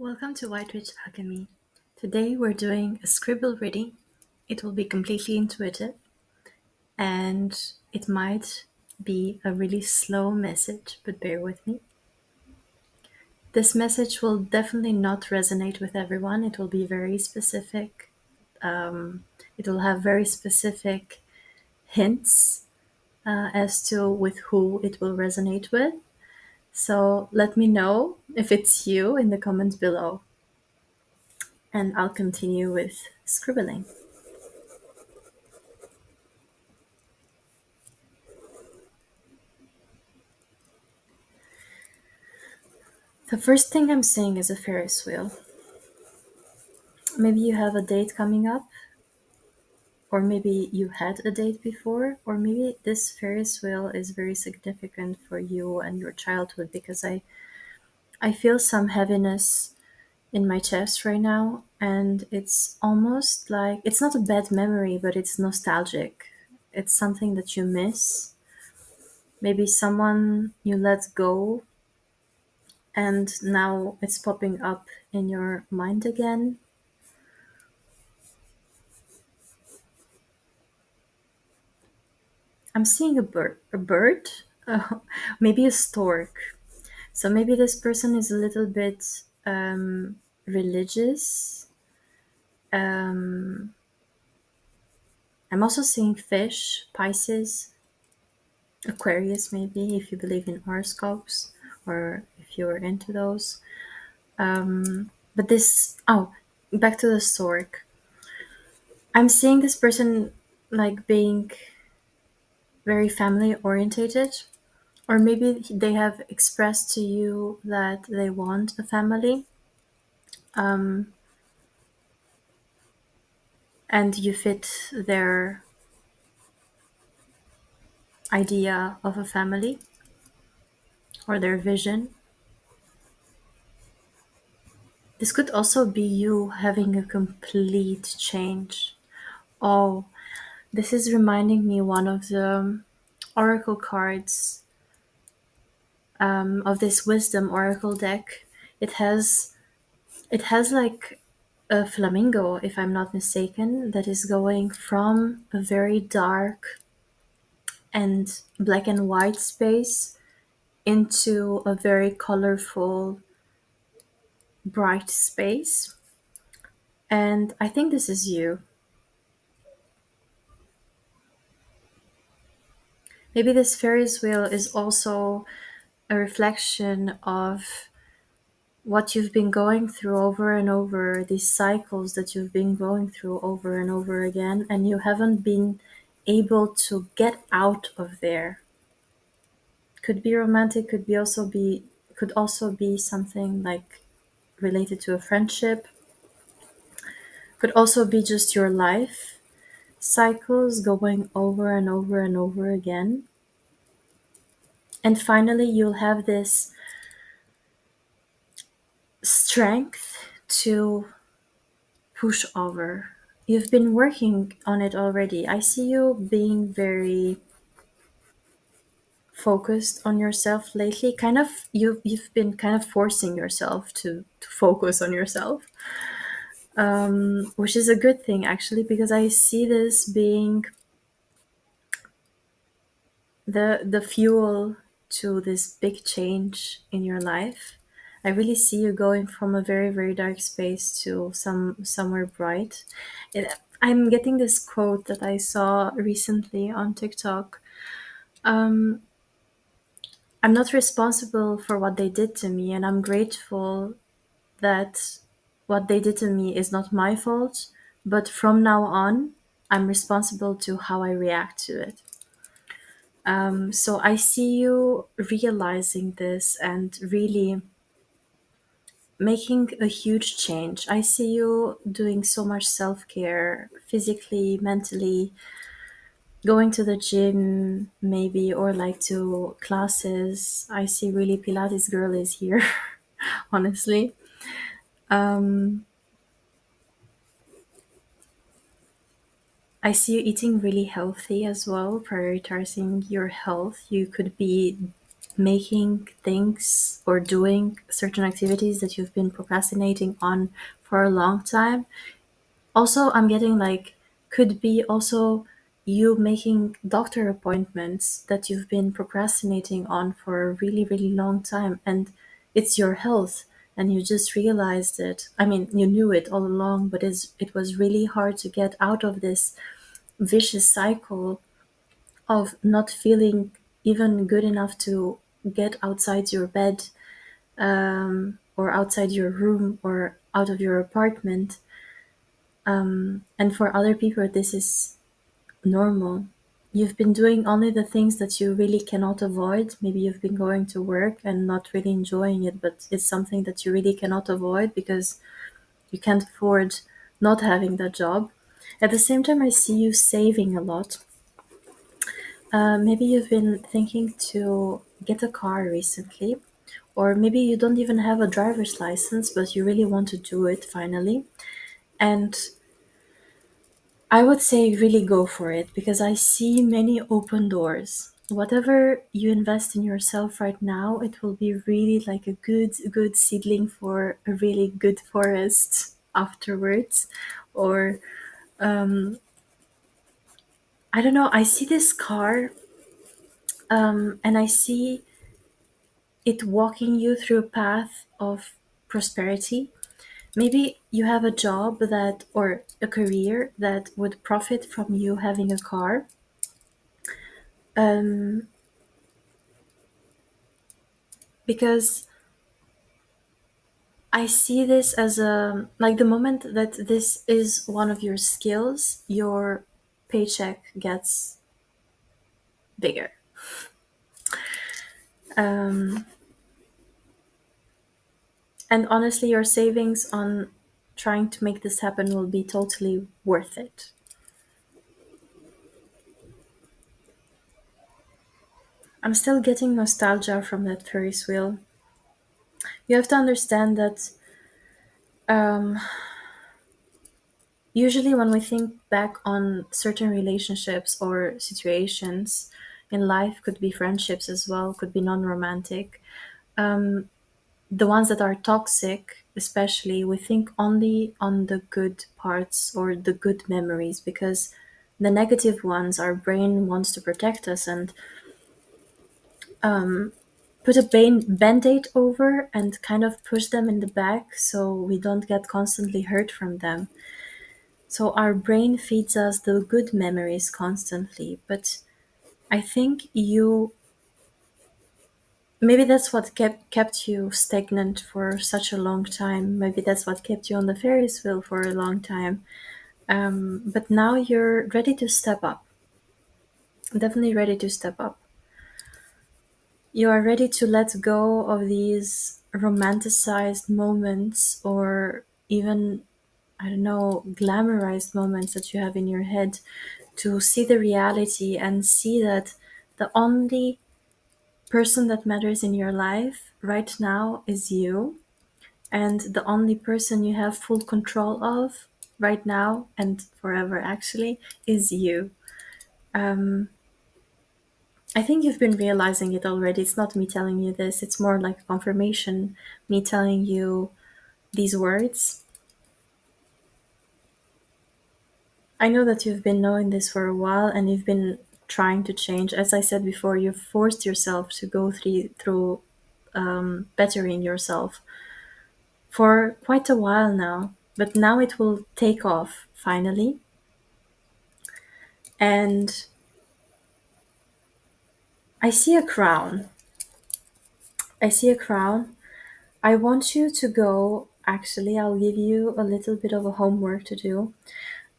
Welcome to White Witch Alchemy. Today we're doing a scribble reading. It will be completely intuitive and it might be a really slow message, but bear with me. This message will definitely not resonate with everyone. It will be very specific. It will have very specific hints as to with who it will resonate with. So let me know if it's you in the comments below, and I'll continue with scribbling. The first thing I'm seeing is a Ferris wheel. Maybe you have a date coming up, or maybe you had a date before, or maybe this Ferris wheel is very significant for you and your childhood because I feel some heaviness in my chest right now, and it's almost like it's not a bad memory, but it's nostalgic. It's something that you miss. Maybe someone you let go and now it's popping up in your mind again. I'm seeing a bird, maybe a stork. So maybe this person is a little bit religious. Um, I'm also seeing fish, Pisces, Aquarius, maybe if you believe in horoscopes or if you're into those. But back to the stork. I'm seeing this person like being very family orientated, or maybe they have expressed to you that they want a family, and you fit their idea of a family or their vision. This could also be you having a complete change. Oh, this is reminding me one of the oracle cards of this wisdom oracle deck. It has like a flamingo, if I'm not mistaken, that is going from a very dark and black and white space into a very colorful, bright space. And I think this is you. Maybe this Ferris wheel is also a reflection of what you've been going through over and over, these cycles that you've been going through over and over again, and you haven't been able to get out of there. Could be romantic, could also be something like related to a friendship, could also be just your life cycles going over and over and over again. And finally, you'll have this strength to push over. You've been working on it already. I see you being very focused on yourself lately. Kind of you've been kind of forcing yourself to focus on yourself, which is a good thing actually, because I see this being the fuel to this big change in your life. I really see you going from a very very dark space to somewhere bright. I'm getting this quote that I saw recently on TikTok. Um, I'm not responsible for what they did to me, and I'm grateful that what they did to me is not my fault. But from now on, I'm responsible to how I react to it. So I see you realizing this and really making a huge change. I see you doing so much self care, physically, mentally, going to the gym, maybe, or like to classes. I see really Pilates girl is here, honestly. Um, I see you eating really healthy as well, prioritizing your health. You could be making things or doing certain activities that you've been procrastinating on for a long time. Also, I'm getting like, could be also you making doctor appointments that you've been procrastinating on for a really, really long time, and it's your health, and you just realized it. I mean, you knew it all along, but it was really hard to get out of this vicious cycle of not feeling even good enough to get outside your bed, or outside your room or out of your apartment. And for other people, this is normal. You've been doing only the things that you really cannot avoid. Maybe you've been going to work and not really enjoying it, but it's something that you really cannot avoid because you can't afford not having that job. At the same time, I see you saving a lot. Maybe you've been thinking to get a car recently, or maybe you don't even have a driver's license, but you really want to do it finally. And I would say really go for it because I see many open doors. Whatever you invest in yourself right now, it will be really like a good seedling for a really good forest afterwards. Or I don't know, I see this car, and I see it walking you through a path of prosperity. Maybe you have a job that or a career that would profit from you having a car. Um, because I see this as a like the moment that this is one of your skills, your paycheck gets bigger. Um, and honestly, your savings on trying to make this happen will be totally worth it. I'm still getting nostalgia from that Ferris wheel. You have to understand that um, usually when we think back on certain relationships or situations in life, could be friendships as well, could be non-romantic, the ones that are toxic especially, we think only on the good parts or the good memories, because the negative ones our brain wants to protect us and put a band-aid over and kind of push them in the back so we don't get constantly hurt from them. So our brain feeds us the good memories constantly, but I think you maybe that's what kept you stagnant for such a long time. Maybe that's what kept you on the Ferris wheel for a long time. But now you're ready to step up. Definitely ready to step up. You are ready to let go of these romanticized moments, or even, I don't know, glamorized moments that you have in your head, to see the reality and see that the only person that matters in your life right now is you, and the only person you have full control of right now and forever actually is you. I think you've been realizing it already. It's not me telling you this, it's more like a confirmation, me telling you these words. I know that you've been knowing this for a while and you've been trying to change. As I said before, you've forced yourself to go through bettering yourself for quite a while now, but now it will take off finally. And I see a crown. I see a crown. I want you to go. Actually, I'll give you a little bit of a homework to do.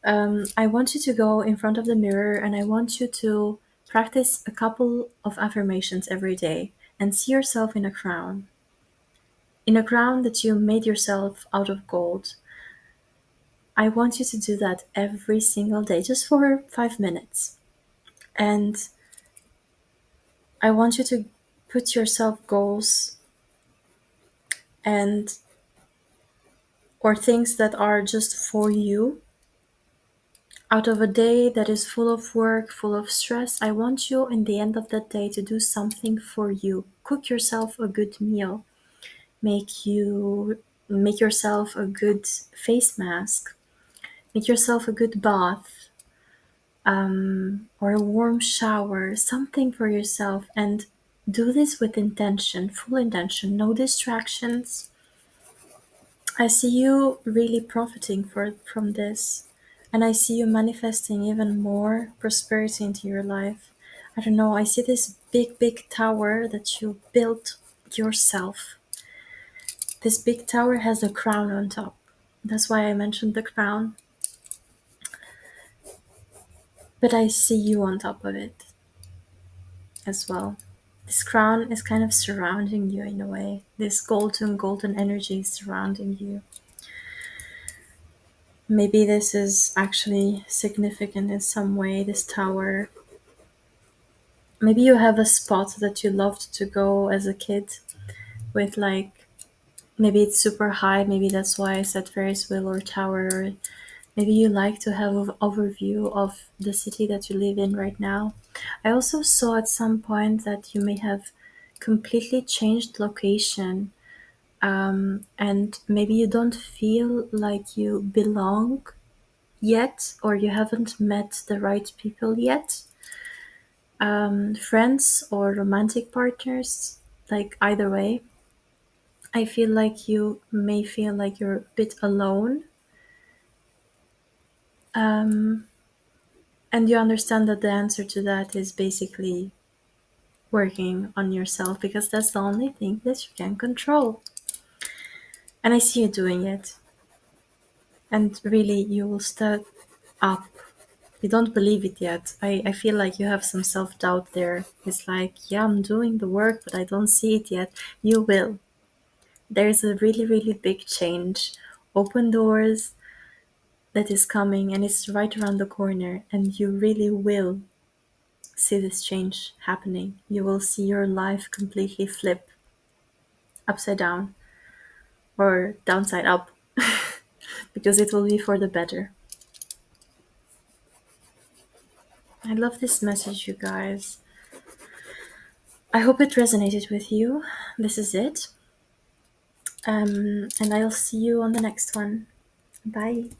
I want you to go in front of the mirror and I want you to practice a couple of affirmations every day and see yourself in a crown. In a crown that you made yourself out of gold. I want you to do that every single day, just for 5 minutes. And I want you to put yourself goals and or things that are just for you Out of a day that is full of work, full of stress, I want you in the end of that day to do something for you. Cook yourself a good meal. Make yourself a good face mask. Make yourself a good bath, or a warm shower, something for yourself, and do this with intention, full intention, no distractions. I see you really profiting from this, and I see you manifesting even more prosperity into your life. I don't know, I see this big, big tower that you built yourself. This big tower has a crown on top. That's why I mentioned the crown. But I see you on top of it as well. This crown is kind of surrounding you in a way. This golden energy is surrounding you. Maybe this is actually significant in some way, this tower. Maybe you have a spot that you loved to go as a kid with, like, maybe it's super high, maybe that's why I said Ferris wheel or tower. Or maybe you like to have an overview of the city that you live in right now. I also saw at some point that you may have completely changed location, and maybe you don't feel like you belong yet, or you haven't met the right people yet. Friends or romantic partners, like either way, I feel like you may feel like you're a bit alone. Um, and you understand that the answer to that is basically working on yourself, because that's the only thing that you can control. And I see you doing it. And really, you will step up. You don't believe it yet. I feel like you have some self doubt there. It's like, yeah, I'm doing the work, but I don't see it yet. You will. There's a really, really big change. Open doors that is coming, and it's right around the corner. And you really will see this change happening. You will see your life completely flip upside down, or downside up, because it will be for the better. I love this message, you guys. I hope it resonated with you. This is it. And I'll see you on the next one. Bye.